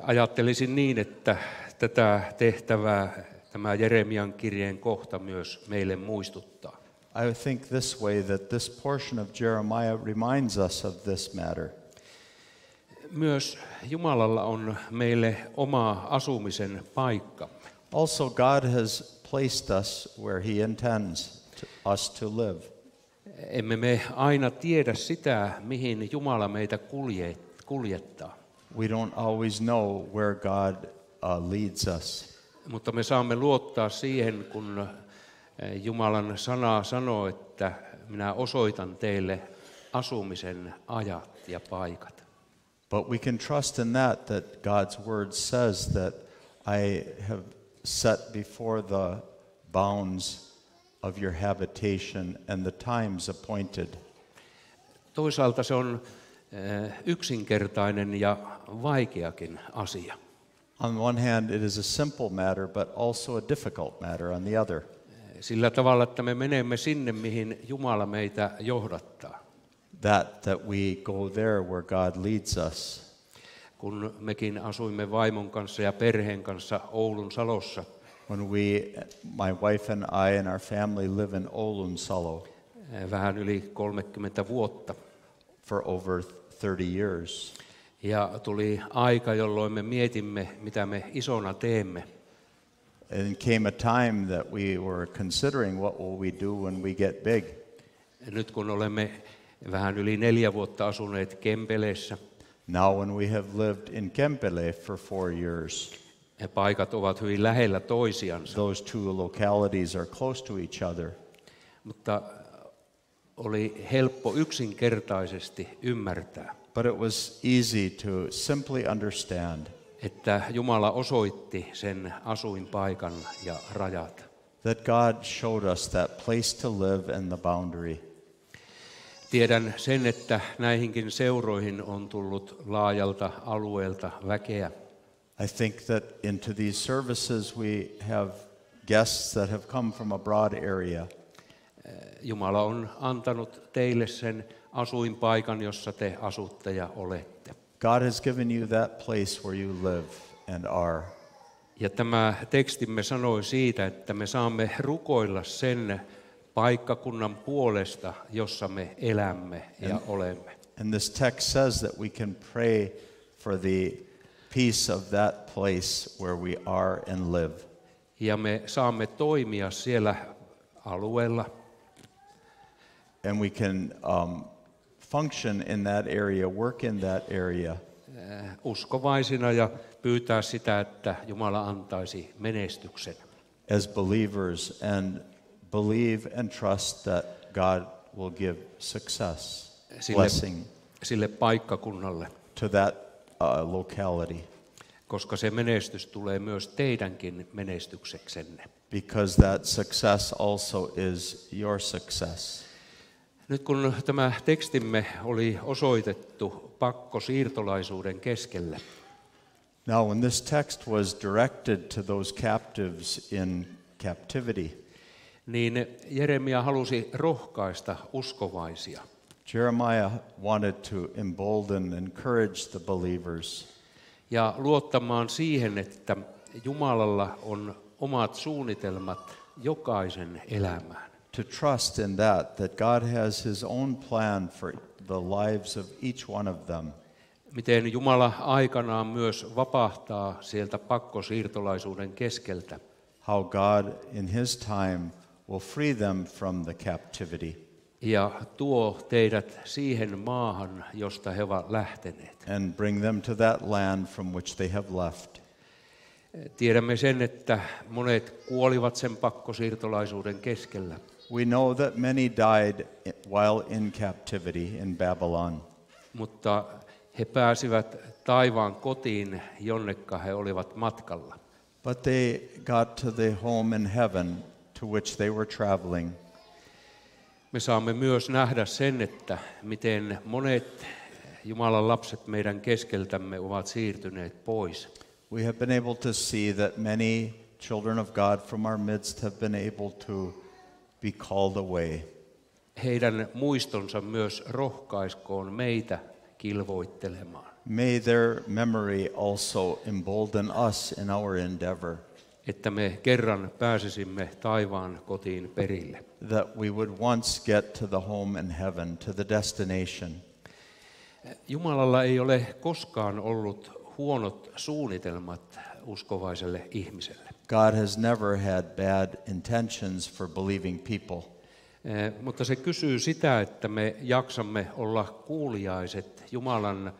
S5: Ajattelisin niin, että tätä tehtävää tämä Jeremian kirjeen kohta myös meille muistuttaa.
S6: I think this way that this portion of Jeremiah reminds us of this matter.
S5: Myös Jumalalla on meille oma asumisen paikkamme.
S6: Also, God has placed us where He intends us to live.
S5: Emme me aina tiedä sitä, mihin Jumala meitä kuljettaa,
S6: We don't always know where God leads us.
S5: mutta me saamme luottaa siihen, kun Jumalan sana sanoo, että minä osoitan teille asumisen ajat ja paikat.
S6: But we can trust in that God's word says that I have set before the bounds of your habitation and the times appointed.
S5: Toisaalta se on yksinkertainen ja vaikeakin asia.
S6: On one hand, it is a simple matter, but also a difficult matter on the other.
S5: Sillä tavalla, että me menemme sinne, mihin Jumala meitä johdattaa.
S6: That we go there where God leads us.
S5: Kun mekin asuimme vaimon kanssa ja perheen kanssa Oulun Salossa,
S6: When my wife and I and our family live in Oulunsalo
S5: vähän yli 30 vuotta.
S6: for over 30 years.
S5: Ja tuli aika, jolloin me mietimme, mitä me isona teemme.
S6: And came a time that we were considering what will we do when we get big.
S5: Nyt kun olemme vähän yli 4 vuotta asuneet Kempeleessä,
S6: Now when we have lived in Kempele for 4 years,
S5: ja paikat ovat hyvin lähellä toisiansa,
S6: those two localities are close to each other.
S5: mutta oli helppo yksinkertaisesti ymmärtää,
S6: But it was easy to simply understand
S5: että Jumala osoitti sen asuinpaikan ja rajat.
S6: that God showed us that place to live and the boundary.
S5: Tiedän sen, että näihinkin seuroihin on tullut laajalta alueelta väkeä.
S6: I think that into these services we have guests that have come from a broad area.
S5: Jumala on antanut teille sen asuinpaikan, jossa te asutte ja olette.
S6: God has given you that place where you live and are.
S5: Ja tämä tekstimme sanoi siitä, että me saamme rukoilla sen paikkakunnan puolesta, jossa me elämme ja olemme.
S6: And this text says that we can pray for the peace of that place where we are and live.
S5: Ja me saamme toimia siellä alueella.
S6: And we can function in that area, work in that area
S5: Uskovaisina ja pyytää sitä, että Jumala antaisi menestyksen.
S6: as believers and believe and trust that God will give success, blessing
S5: Sille paikkakunnalle,
S6: to that locality,
S5: koska se menestys tulee myös teidänkin menestykseksenne.
S6: because that success also is your success.
S5: Nyt kun tämä tekstimme oli osoitettu pakkosiirtolaisuuden keskelle,
S6: Now, when this text was directed to those captives in captivity,
S5: niin Jeremia halusi rohkaista uskovaisia.
S6: Jeremiah wanted to embolden, encourage the believers
S5: ja luottamaan siihen, että Jumalalla on omat suunnitelmat jokaisen elämään.
S6: to trust in that God has his own plan for the lives of each one of them.
S5: Miten Jumala aikanaan myös vapahtaa sieltä pakkosiirtolaisuuden keskeltä.
S6: How God in his time will free them from the captivity
S5: Ja tuo teidät siihen maahan, josta he ovat lähteneet.
S6: and bring them to that land from which they have left.
S5: Tiedämme sen, että monet kuolivat sen pakkosiirtolaisuuden keskellä.
S6: We know that many died while in captivity in Babylon,
S5: Mutta he pääsivät taivaan kotiin, jonnekka he olivat matkalla.
S6: but they got to the home in heaven to which they were traveling.
S5: Me saamme myös nähdä sen, että miten monet Jumalan lapset meidän keskeltämme ovat siirtyneet pois.
S6: We have been able to see that many children of God from our midst have been able to be called away.
S5: Heidän muistonsa myös rohkaiskoon meitä kilvoittelemaan.
S6: May their memory also embolden us in our endeavor,
S5: Että me kerran pääsisimme taivaan kotiin perille.
S6: that we would once get to the home in heaven, to the destination.
S5: Jumalalla ei ole koskaan ollut huonot suunnitelmat uskovaiselle ihmiselle.
S6: God has never had bad intentions for believing people.
S5: Mutta se kysyy sitä, että me jaksamme olla kuuliaiset Jumalan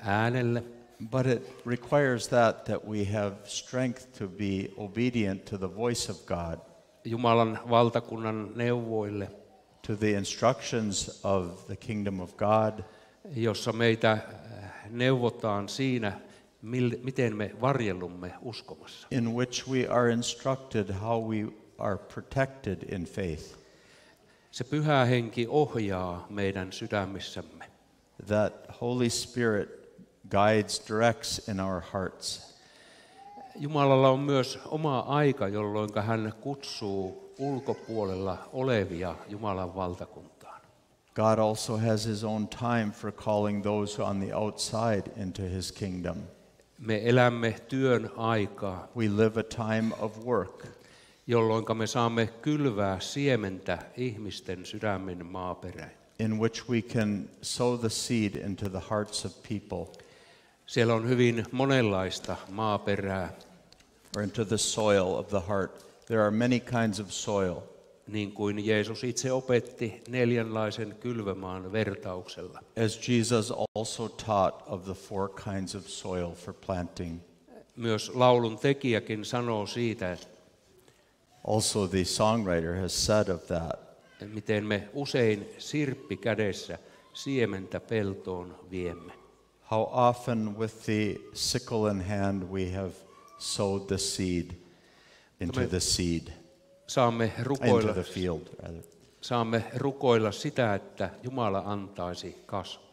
S5: äänelle.
S6: But it requires that we have strength to be obedient to the voice of God,
S5: Jumalan valtakunnan neuvoille,
S6: to the instructions of the kingdom of God,
S5: jossa meitä neuvotaan siinä, miten me varjellumme uskomassa.
S6: in which we are instructed how we are protected in faith.
S5: Se Pyhä Henki ohjaa meidän sydämissämme.
S6: That Holy Spirit guides, directs in our hearts.
S5: Jumalalla on myös oma aika, jolloin hän kutsuu ulkopuolella olevia Jumalan valtakuntaan.
S6: God also has his own time for calling those on the outside into his kingdom.
S5: Me elämme työn aikaa,
S6: We live a time of work,
S5: jolloin me saamme kylvää siementä ihmisten sydämen maaperään.
S6: in which we can sow the seed into the hearts of people,
S5: Siellä on hyvin monenlaista maaperää,
S6: or into the soil of the heart. There are many kinds of soil.
S5: niin kuin Jeesus itse opetti 4 kylvämaan vertauksella.
S6: As Jesus also taught of the 4 kinds of soil for planting.
S5: Myös laulun tekijäkin sanoo siitä, että
S6: Also the songwriter has said of that.
S5: miten me usein sirppi kädessä siementä peltoon viemme.
S6: How often with the sickle in hand we have sowed the seed into the seed,
S5: Saamme
S6: into
S5: rukoilla,
S6: the field rather.
S5: saamme rukoilla sitä, että Jumala antaisi kasvun.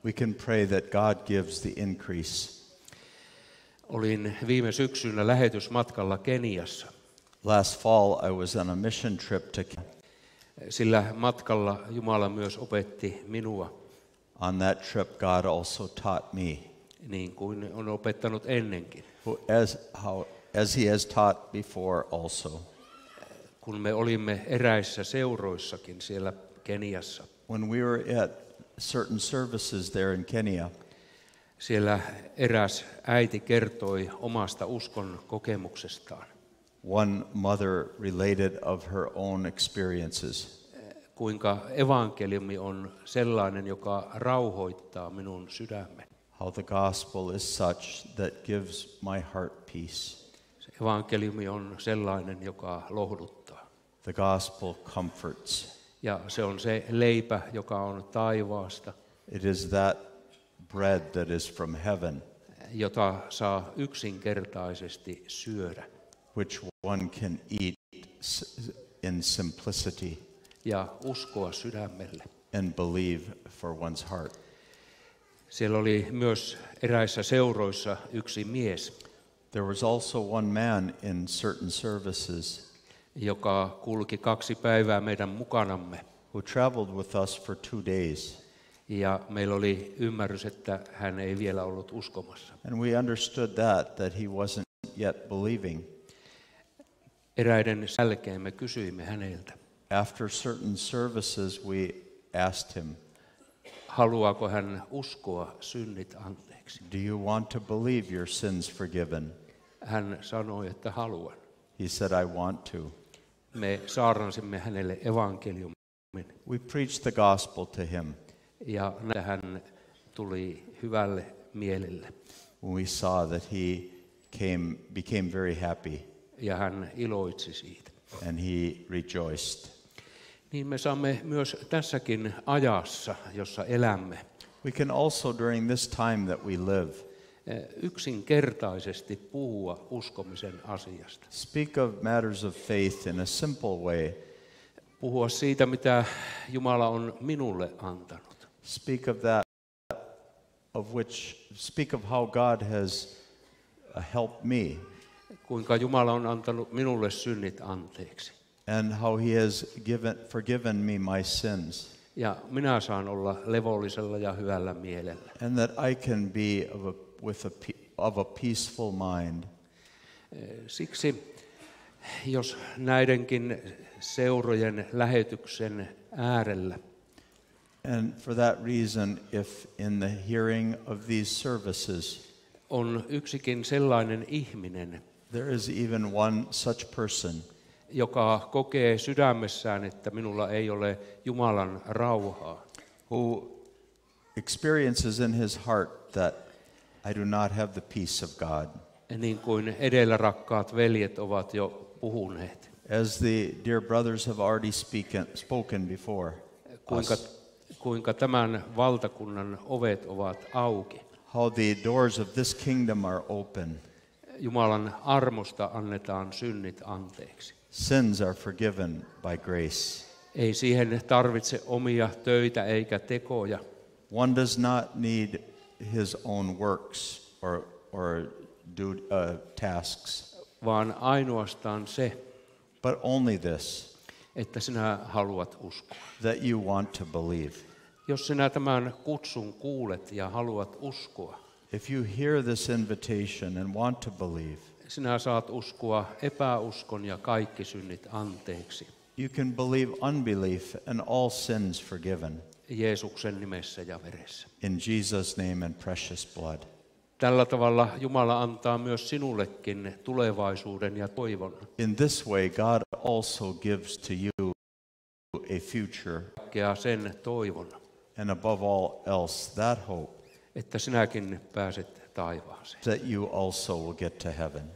S6: We can pray that God gives the increase.
S5: Olin viime syksynä lähetysmatkalla Keniassa.
S6: Last fall I was on a mission trip to Kenya.
S5: Sillä matkalla Jumala myös opetti minua,
S6: On that trip God also taught me,
S5: niin kuin on opettanut ennenkin.
S6: as he has taught before also.
S5: Kun me olimme eräissä seuroissakin siellä Keniassa,
S6: When we were at certain services there in Kenya,
S5: siellä eräs äiti kertoi omasta uskon kokemuksestaan,
S6: one mother related of her own experiences.
S5: kuinka evankeliumi on sellainen, joka rauhoittaa minun sydämen.
S6: How the gospel is such that gives my heart peace.
S5: Se evankeliumi on sellainen, joka lohduttaa.
S6: The gospel comforts.
S5: Ja se on se leipä, joka on taivaasta,
S6: It is that bread that is from heaven,
S5: jota saa yksinkertaisesti syödä
S6: which one can eat in simplicity
S5: ja uskoa sydämelle.
S6: and believe for one's heart.
S5: Siellä oli myös eräissä seuroissa yksi mies,
S6: There was also one man in certain services
S5: joka kulki 2 päivää meidän mukanamme.
S6: who traveled with us for 2 days.
S5: Ja meillä oli ymmärrys, että hän ei vielä ollut uskomassa.
S6: And we understood that he wasn't yet believing.
S5: Eräiden jälkeen me kysyimme häneltä,
S6: After certain services, we asked him,
S5: haluaako hän uskoa synnit anteeksi.
S6: do you want to believe your sins forgiven?
S5: Hän sanoi, että haluan.
S6: He said, I want to.
S5: Me saarnasimme hänelle evankeliumin
S6: We preached the gospel to him
S5: ja hän tuli hyvälle mielelle
S6: when we saw that he became very happy,
S5: ja hän iloitsi siitä.
S6: and he rejoiced.
S5: Niin me saamme myös tässäkin ajassa, jossa elämme,
S6: We can also, during this time that we live,
S5: yksinkertaisesti puhua uskomisen asiasta.
S6: speak of matters of faith in a simple way.
S5: Puhua siitä, mitä Jumala on minulle antanut.
S6: Speak of that, speak of how God has helped me,
S5: Kuinka Jumala on antanut minulle synnit anteeksi.
S6: and how he has forgiven me my sins,
S5: Ja minä saan olla levollisella ja hyvällä mielellä.
S6: and that I can be of a peaceful mind.
S5: Siksi, jos näidenkin seurojen lähetyksen äärellä
S6: And for that reason, if in the hearing of these services,
S5: on yksikin sellainen ihminen,
S6: there is even one such person
S5: joka kokee sydämessään, että minulla ei ole Jumalan rauhaa,
S6: who experiences in his heart that I do not have the peace of God,
S5: niin kuin edellä rakkaat veljet ovat jo puhuneet,
S6: as the dear brothers have already spoken before us,
S5: kuinka tämän valtakunnan ovet ovat auki.
S6: how the doors of this kingdom are open,
S5: Jumalan armosta annetaan synnit anteeksi.
S6: sins are forgiven by grace.
S5: Ei siihen tarvitse omia töitä eikä tekoja,
S6: One does not need his own works or tasks,
S5: vaan ainoastaan se,
S6: but only this,
S5: että sinä haluat uskoa.
S6: that you want to believe.
S5: Jos sinä tämän kutsun kuulet ja haluat uskoa,
S6: If you hear this invitation and want to believe,
S5: sinä saat uskoa epäuskon ja kaikki synnit anteeksi.
S6: you can believe unbelief and all sins forgiven.
S5: Jeesuksen nimessä ja veressä.
S6: In Jesus' name and precious blood.
S5: Tällä tavalla Jumala antaa myös sinullekin tulevaisuuden ja toivon.
S6: In this way, God also gives to you a future,
S5: Ja sen toivon,
S6: and above all else, that hope
S5: että sinäkin pääset taivaaseen.
S6: that you also will get to heaven.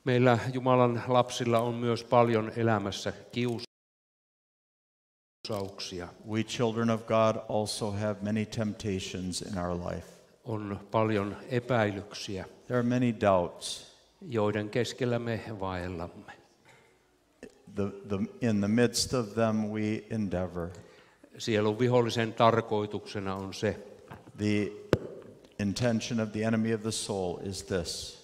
S5: Meillä Jumalan lapsilla on myös paljon elämässä kiusauksia.
S6: We children of God also have many temptations in our life.
S5: On paljon epäilyksiä,
S6: There are many doubts.
S5: joiden keskellä me vaellamme.
S6: In the midst of them we endeavor.
S5: Sielun vihollisen tarkoituksena on se,
S6: The intention of the enemy of the soul is this,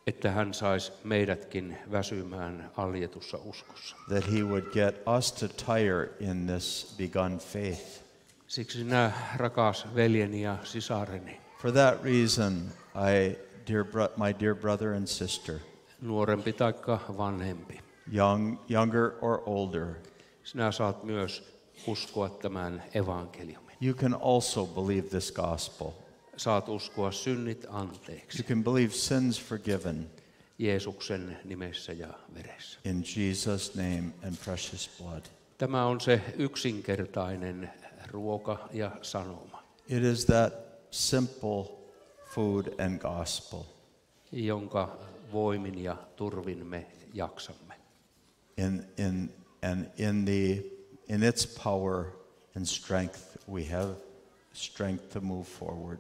S5: että hän saisi meidätkin väsymään aljetussa uskossa.
S6: that he would get us to tire in this begun faith.
S5: Siksi sinä, rakas veljeni ja sisareni,
S6: For that reason, my dear brother and sister,
S5: nuorempi taikka vanhempi,
S6: younger or older,
S5: sinä saat myös uskoa tämän evankeliumin.
S6: you can also believe this gospel.
S5: Saat uskoa synnit anteeksi
S6: You can believe sins forgiven
S5: Jeesuksen nimessä ja veressä.
S6: in Jesus' name and precious blood.
S5: Tämä on se yksinkertainen ruoka ja sanoma,
S6: It is that simple food and gospel.
S5: jonka voimin ja turvin me jaksamme.
S6: In its power and strength, we have strength to move forward.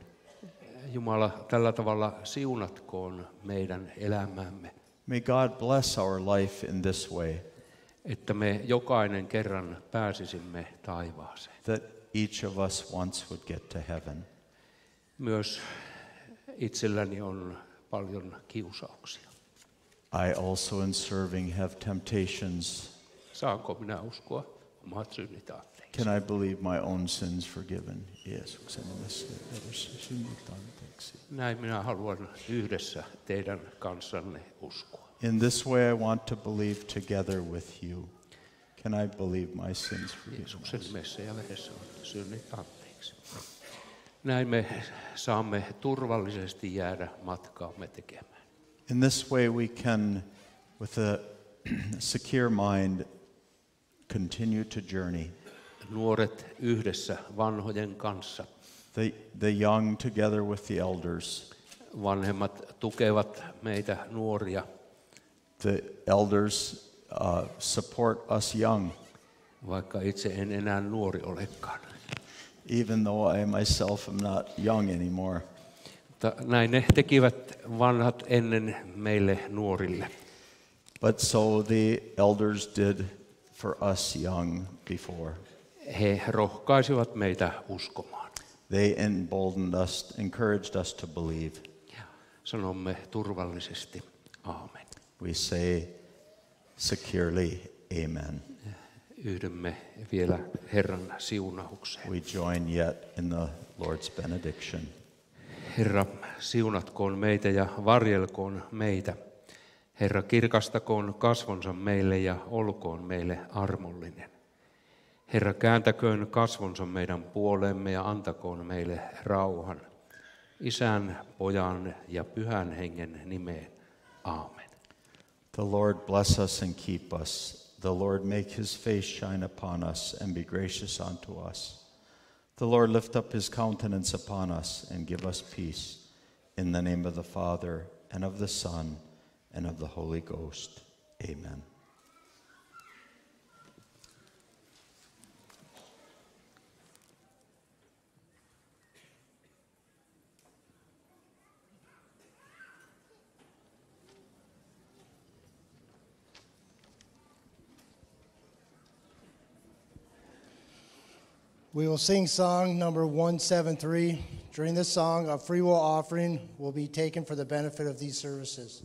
S5: Jumala tällä tavalla siunatkoon meidän elämämme,
S6: May God bless our life in this way,
S5: että me jokainen kerran pääsisimme taivaaseen.
S6: that each of us once would get to heaven.
S5: Myös itselläni on paljon kiusauksia.
S6: I also in serving have temptations.
S5: Saanko minä uskoa omat synnit anteeksi.
S6: Can I believe my own sins forgiven? Jeesuksen nimessä synnit anteeksi.
S5: Näin minä haluan yhdessä teidän kanssanne uskoa.
S6: In this way I want to believe together with you. Can I believe my sins forgiven?
S5: Jeesuksen nimessä ja veressä on synnit anteeksi. Näin me saamme turvallisesti jäädä matkaamme tekemään.
S6: In this way we can, with a secure mind, continue to journey.
S5: Nuoret yhdessä vanhojen kanssa.
S6: The young together with the elders.
S5: Vanhemmat tukevat meitä nuoria.
S6: The elders support us young.
S5: Vaikka itse en enää nuori olekaan.
S6: Even though I myself am not young anymore.
S5: Mutta näin ne tekivät vanhat ennen meille nuorille.
S6: But so the elders did for us young before.
S5: He rohkaisivat meitä uskomaan.
S6: They emboldened us, encouraged us to believe.
S5: Ja sanomme turvallisesti aamen.
S6: We say securely amen.
S5: Yhdymme vielä Herran siunaukseen.
S6: We join yet in the Lord's benediction.
S5: Herra, siunatkoon meitä ja varjelkoon meitä. Herra, kirkastakoon kasvonsa meille ja olkoon meille armollinen. Herra, kääntäköön kasvonsa meidän puoleemme ja antakoon meille rauhan. Isän, Pojan ja Pyhän Hengen nimeen. Aamen.
S6: The Lord bless us and keep us. The Lord make his face shine upon us and be gracious unto us. The Lord lift up his countenance upon us and give us peace. In the name of the Father, and of the Son, and of the Holy Ghost. Amen.
S4: We will sing song number 173. During this song, a free will offering will be taken for the benefit of these services.